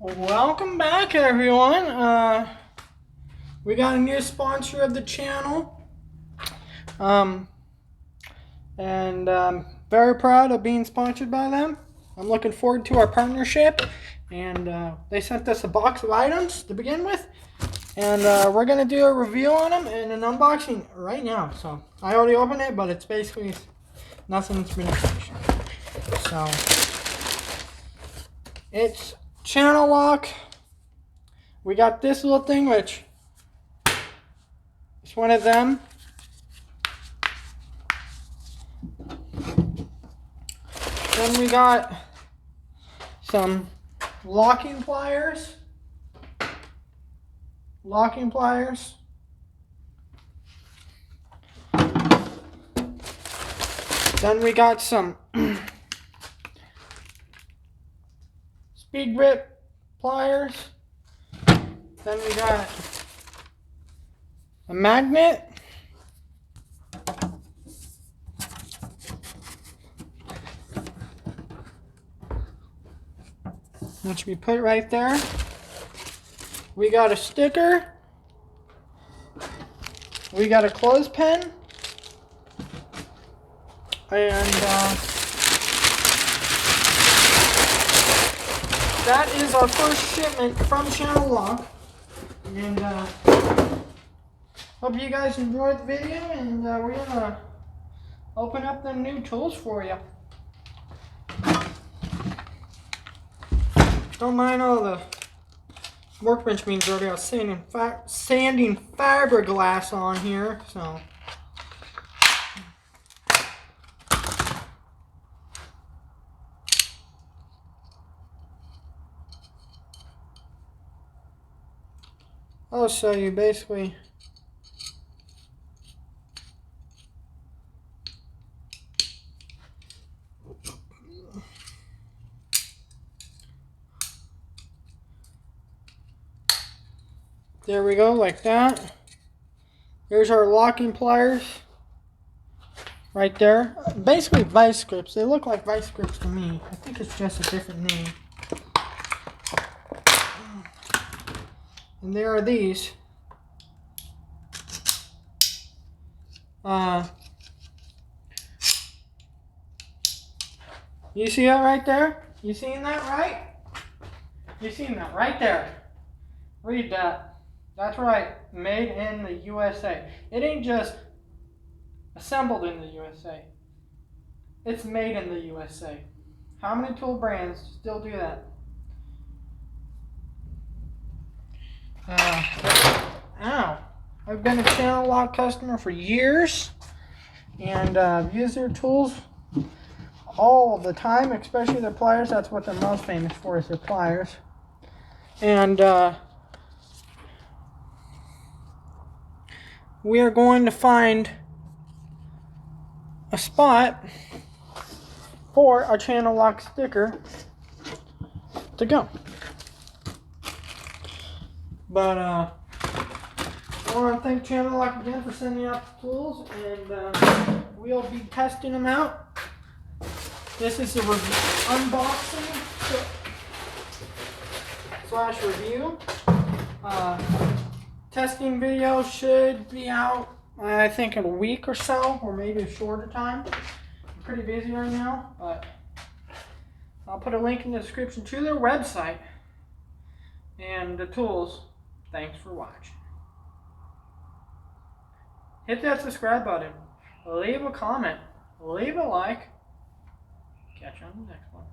Welcome back, everyone. We got a new sponsor of the channel, and very proud of being sponsored by them. I'm looking forward to our partnership, and they sent us a box of items to begin with, and we're gonna do a review on them and an unboxing right now. So I already opened it, but it's basically nothing's been finished. So it's channel lock. We got this little thing, which is one of them. Then we got some locking pliers. Then we got some speed grip pliers. Then we got a magnet. Which we put right there. We got a sticker. We got a clothespin. And that is our first shipment from Channel Lock. And hope you guys enjoyed the video, and we're gonna open up them new tools for you. Don't mind all the workbench being dirty. I was sanding fiberglass on here, so. I'll show you basically. There we go, like that. There's our locking pliers. Right there. Basically vice grips. They look like vice grips to me. I think it's just a different name. And there are these. You see that right there? You seen that right? You seen that right there? Read that. That's right. Made in the USA. It ain't just assembled in the USA. It's made in the USA. How many tool brands still do that? Ow. I've been a Channel Lock customer for years, and I've used their tools all the time, especially their pliers. That's what they're most famous for, is their pliers. And we are going to find a spot for our Channel Lock sticker to go. But I want to thank Channel Lock again for sending out the tools, and we'll be testing them out. This is a unboxing / review. Testing video should be out, I think, in a week or so, or maybe a shorter time. I'm pretty busy right now, but I'll put a link in the description to their website and the tools. Thanks for watching. Hit that subscribe button. Leave a comment. Leave a like. Catch you on the next one.